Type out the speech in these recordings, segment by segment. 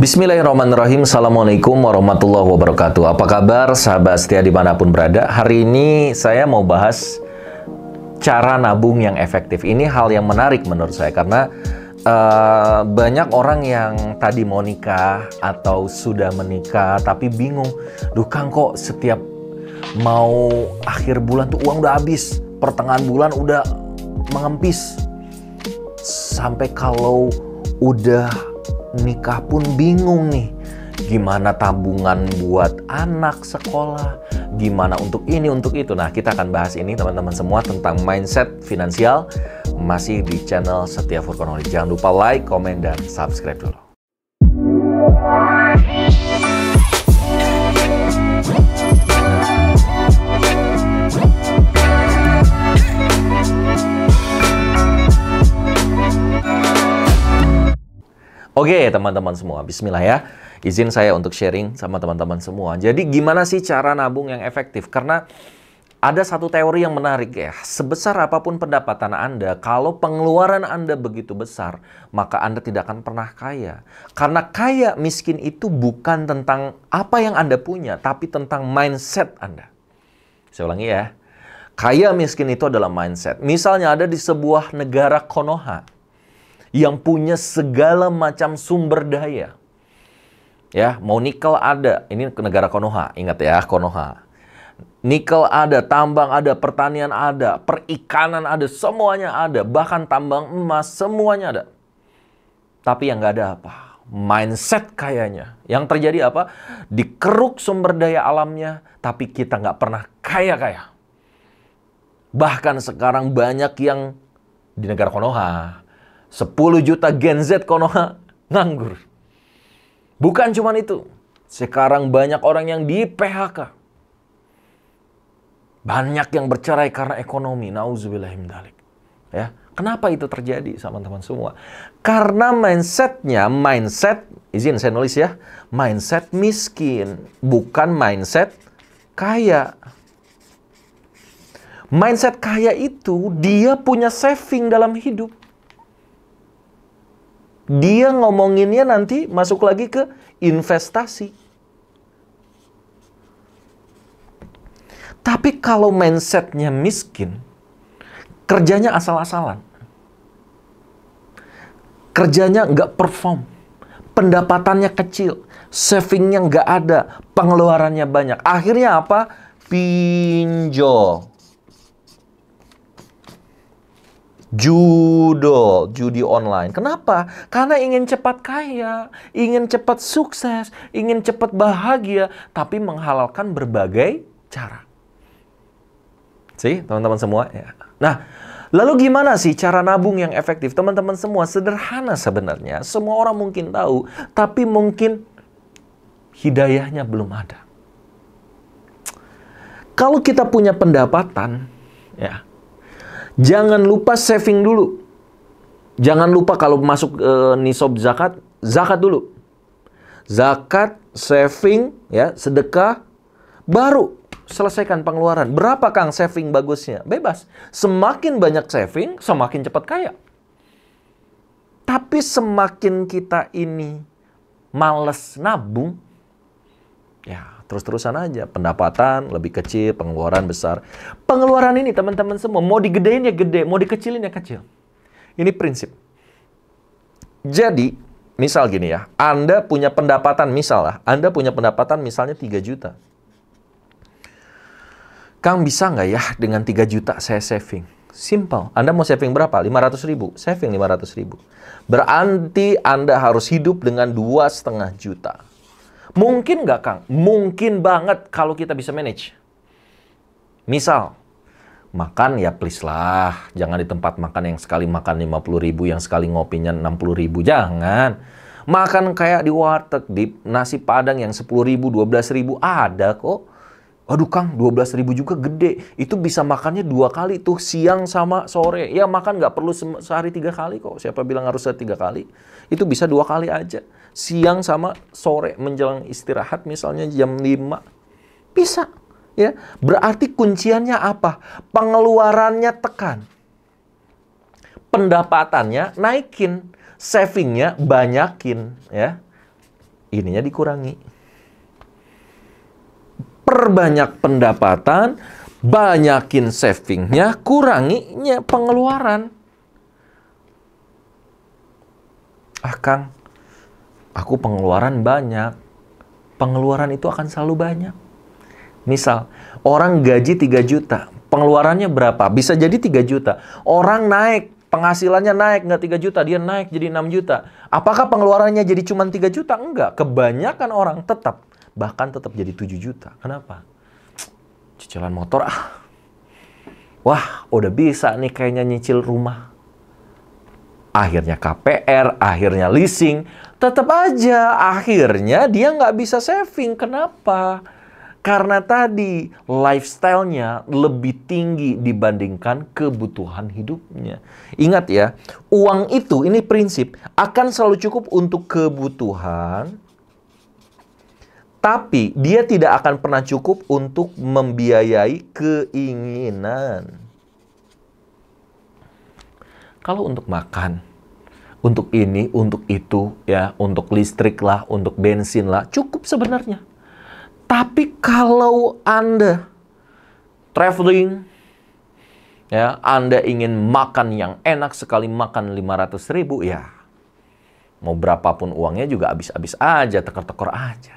Bismillahirrahmanirrahim. Assalamualaikum warahmatullahi wabarakatuh. Apa kabar sahabat setia dimanapun berada? Hari ini saya mau bahas cara nabung yang efektif. Ini hal yang menarik menurut saya karena banyak orang yang tadi mau nikah atau sudah menikah tapi bingung. Duh Kang, kok setiap mau akhir bulan tuh uang udah habis, pertengahan bulan udah mengempis. Sampai kalau udah nikah pun bingung nih, gimana tabungan buat anak sekolah, gimana untuk ini, untuk itu. Nah, kita akan bahas ini teman-teman semua tentang mindset finansial, masih di channel Setia Furqan. Jangan lupa like, komen, dan subscribe dulu. Oke teman-teman semua, bismillah ya. Izin saya untuk sharing sama teman-teman semua. Jadi gimana sih cara nabung yang efektif? Karena ada satu teori yang menarik ya. Sebesar apapun pendapatan Anda, kalau pengeluaran Anda begitu besar, maka Anda tidak akan pernah kaya. Karena kaya miskin itu bukan tentang apa yang Anda punya, tapi tentang mindset Anda. Saya ulangi ya. Kaya miskin itu adalah mindset. Misalnya ada di sebuah negara Konoha yang punya segala macam sumber daya. Ya, mau nikel ada. Ini negara Konoha, ingat ya, Konoha. Nikel ada, tambang ada, pertanian ada, perikanan ada, semuanya ada. Bahkan tambang emas, semuanya ada. Tapi yang nggak ada apa? Mindset kayanya. Yang terjadi apa? Dikeruk sumber daya alamnya, tapi kita nggak pernah kaya-kaya. Bahkan sekarang banyak yang di negara Konoha, 10 juta Gen Z Konoha nganggur. Bukan cuma itu. Sekarang banyak orang yang di PHK. Banyak yang bercerai karena ekonomi. Nauzubillah min dzalik. Ya, kenapa itu terjadi sama teman-teman semua? Karena mindset, izin saya nulis ya, mindset miskin, bukan mindset kaya. Mindset kaya itu dia punya saving dalam hidup. Dia ngomonginnya nanti masuk lagi ke investasi. Tapi kalau mindsetnya miskin, kerjanya asal-asalan. Kerjanya nggak perform. Pendapatannya kecil. Savingnya nggak ada. Pengeluarannya banyak. Akhirnya apa? Pinjol. Judi online. Kenapa? Karena ingin cepat kaya, ingin cepat sukses, ingin cepat bahagia, tapi menghalalkan berbagai cara. Teman-teman semua ya. Nah, lalu gimana sih cara nabung yang efektif? Teman-teman semua, sederhana sebenarnya. Semua orang mungkin tahu, tapi mungkin hidayahnya belum ada. Kalau kita punya pendapatan, ya, jangan lupa saving dulu. Jangan lupa kalau masuk nisab zakat, zakat dulu. Zakat, saving, ya, sedekah, baru selesaikan pengeluaran. Berapa Kang saving bagusnya? Bebas. Semakin banyak saving, semakin cepat kaya. Tapi semakin kita ini males nabung, ya terus-terusan aja. Pendapatan lebih kecil, pengeluaran besar. Pengeluaran ini teman-teman semua, mau digedein ya gede, mau dikecilin ya kecil. Ini prinsip. Jadi, misal gini ya, Anda punya pendapatan, Anda punya pendapatan misalnya 3 juta. Kang, bisa nggak ya dengan 3 juta saya saving? Simple. Anda mau saving berapa? 500 ribu. Saving 500 ribu. Berarti Anda harus hidup dengan 2,5 juta. Mungkin nggak, Kang? Mungkin banget kalau kita bisa manage. Misal, makan ya please lah. Jangan di tempat makan yang sekali makan 50 ribu, yang sekali ngopinya 60 ribu. Jangan. Makan kayak di warteg, di nasi padang yang 10 ribu, 12 ribu. Ada kok. Aduh Kang, 12 ribu juga gede. Itu bisa makannya 2 kali tuh, siang sama sore. Ya makan nggak perlu sehari 3 kali kok. Siapa bilang harus 3 kali? Itu bisa 2 kali aja. Siang sama sore menjelang istirahat misalnya jam 5. Bisa. Ya, berarti kunciannya apa? Pengeluarannya tekan. Pendapatannya naikin. Savingnya banyakin. Ya. ininya dikurangi. Perbanyak pendapatan, banyakin savingnya, kuranginya pengeluaran. Ah Kang, aku pengeluaran banyak. Pengeluaran itu akan selalu banyak. Misal, orang gaji 3 juta, pengeluarannya berapa? Bisa jadi 3 juta. Orang naik, penghasilannya naik, nggak 3 juta, dia naik jadi 6 juta. Apakah pengeluarannya jadi cuma 3 juta? Enggak. Kebanyakan orang bahkan tetap jadi 7 juta. Kenapa? Cicilan motor, wah, udah bisa nih kayaknya nyicil rumah. Akhirnya KPR, akhirnya leasing. Tetap aja, akhirnya dia nggak bisa saving. Kenapa? Karena tadi lifestyle-nya lebih tinggi dibandingkan kebutuhan hidupnya. Ingat ya, uang itu, ini prinsip, akan selalu cukup untuk kebutuhan, tapi dia tidak akan pernah cukup untuk membiayai keinginan. Kalau untuk makan, untuk ini, untuk itu, ya, untuk listrik lah, untuk bensin lah, cukup sebenarnya. Tapi kalau Anda traveling, ya, Anda ingin makan yang enak, sekali makan 500.000, ya, mau berapapun uangnya juga habis-habis aja, tekor-tekor aja.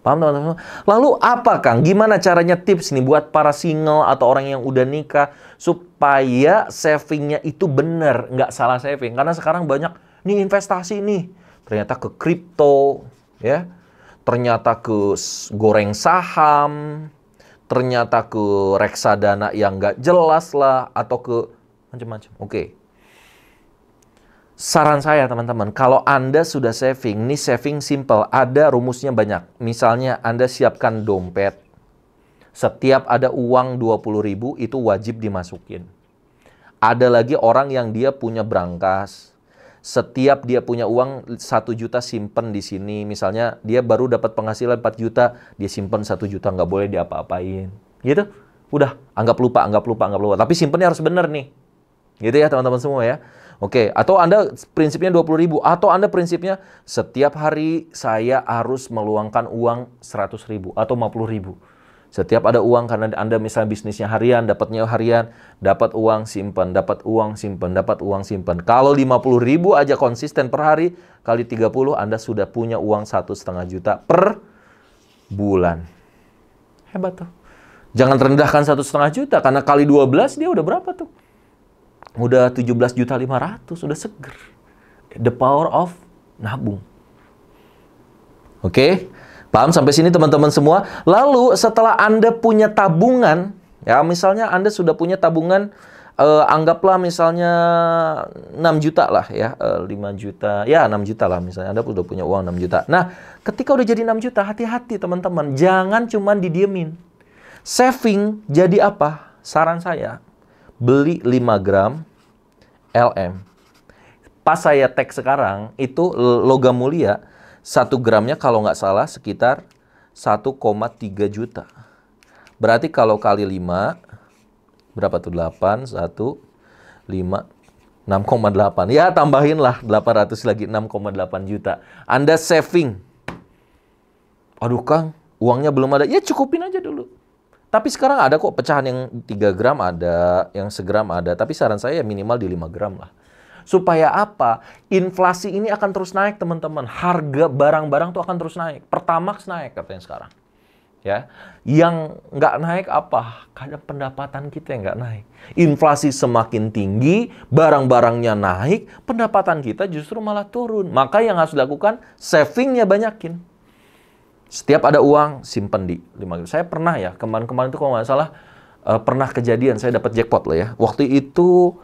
Paham teman-teman? Lalu apa Kang? Gimana caranya tips nih buat para single atau orang yang udah nikah supaya savingnya itu bener, nggak salah saving? Karena sekarang banyak nih investasi nih, ternyata ke kripto, ya. Ternyata ke goreng saham, ternyata ke reksadana yang nggak jelas lah, atau ke macam-macam. Oke. Saran saya teman-teman, kalau Anda sudah saving, ini saving simple, ada rumusnya banyak. Misalnya Anda siapkan dompet, setiap ada uang 20.000 itu wajib dimasukin. Ada lagi orang yang dia punya brankas. Setiap dia punya uang 1 juta simpen di sini. Misalnya dia baru dapat penghasilan 4 juta, dia simpen 1 juta, nggak boleh diapa-apain. Gitu. Udah, anggap lupa. Tapi simpennya harus bener nih. Gitu ya teman-teman semua ya. Oke, atau Anda prinsipnya 20.000, atau Anda prinsipnya setiap hari saya harus meluangkan uang 100.000 atau 50.000. Setiap ada uang, karena Anda misalnya bisnisnya harian, dapatnya harian, dapat uang simpan, dapat uang simpan, dapat uang simpan. Kalau 50.000 aja konsisten per hari, kali 30, Anda sudah punya uang 1,5 juta per bulan. Hebat tuh. Jangan rendahkan 1,5 juta, karena kali 12 dia udah berapa tuh? Udah 17.500.000, udah seger. The power of nabung. Oke? Paham sampai sini teman-teman semua? Lalu setelah Anda punya tabungan, ya misalnya Anda sudah punya tabungan, anggaplah misalnya 6 juta lah ya, 5 juta, ya 6 juta lah misalnya, Anda sudah punya uang 6 juta. Nah, ketika udah jadi 6 juta, hati-hati teman-teman, jangan cuma didiemin. Saving jadi apa? Saran saya, beli 5 gram LM. Pas saya tag sekarang, itu logam mulia, 1 gramnya kalau nggak salah sekitar 1,3 juta. Berarti kalau kali 5, berapa tuh? 8, 1, 5, 6,8. Ya tambahin lah 800 lagi, 6,8 juta. Anda saving. Aduh Kang, uangnya belum ada. Ya cukupin aja dulu. Tapi sekarang ada kok pecahan yang 3 gram ada, yang segram ada. Tapi saran saya minimal di 5 gram lah. Supaya apa? Inflasi ini akan terus naik, teman-teman. Harga barang-barang tuh akan terus naik. Pertamax naik katanya sekarang. Ya, yang nggak naik apa? Karena pendapatan kita yang nggak naik. Inflasi semakin tinggi, barang-barangnya naik, pendapatan kita justru malah turun. Maka yang harus dilakukan, savingnya banyakin. Setiap ada uang, simpen di 5 gram. Saya pernah ya, kemarin-kemarin itu kalau nggak salah, pernah kejadian, saya dapat jackpot lah ya. Waktu itu,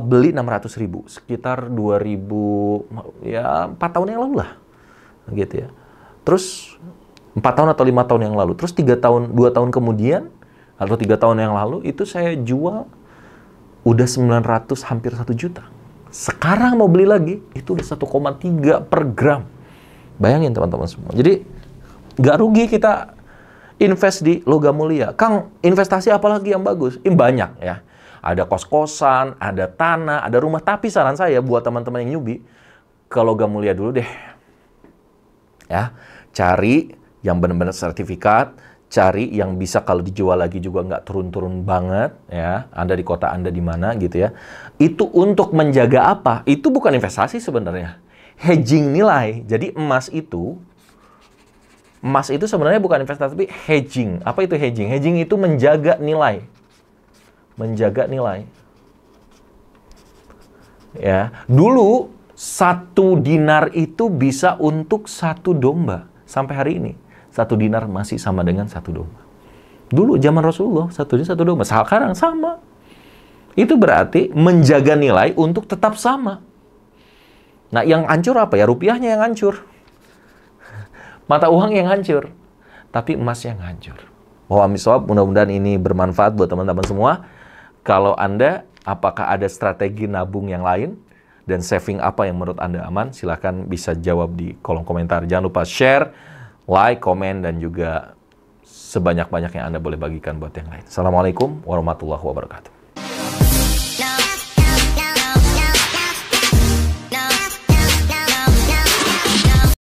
beli 600.000, sekitar 2000, ya 4 tahun yang lalu lah, gitu ya. Terus 4 tahun atau 5 tahun yang lalu, terus 2 tahun kemudian, atau 3 tahun yang lalu, itu saya jual udah 900, hampir 1 juta. Sekarang mau beli lagi, itu udah 1,3 per gram. Bayangin teman-teman semua. Jadi, nggak rugi kita invest di logam mulia. Kang, investasi apa lagi yang bagus? Ini banyak ya. Ada kos-kosan, ada tanah, ada rumah. Tapi saran saya buat teman-teman yang newbie, ke logam mulia dulu deh. Ya, cari yang benar-benar sertifikat, cari yang bisa kalau dijual lagi juga nggak turun-turun banget, ya. Anda di kota Anda di mana gitu ya. Itu untuk menjaga apa? Itu bukan investasi sebenarnya. Hedging nilai. Jadi emas itu sebenarnya bukan investasi, tapi hedging. Apa itu hedging? Hedging itu menjaga nilai. Menjaga nilai. Ya, dulu 1 dinar itu bisa untuk 1 domba. Sampai hari ini 1 dinar masih sama dengan 1 domba. Dulu zaman Rasulullah 1 dinar 1 domba. Sekarang sama. Itu berarti menjaga nilai untuk tetap sama. Nah, yang hancur apa ya? Rupiahnya yang hancur. Mata uang yang hancur. Tapi emas yang hancur. Wallahu a'lam, mudah-mudahan ini bermanfaat buat teman-teman semua. Kalau Anda, apakah ada strategi nabung yang lain? Dan saving apa yang menurut Anda aman? Silahkan bisa jawab di kolom komentar. Jangan lupa share, like, komen, dan juga sebanyak-banyak yang Anda boleh bagikan buat yang lain. Assalamualaikum warahmatullahi wabarakatuh.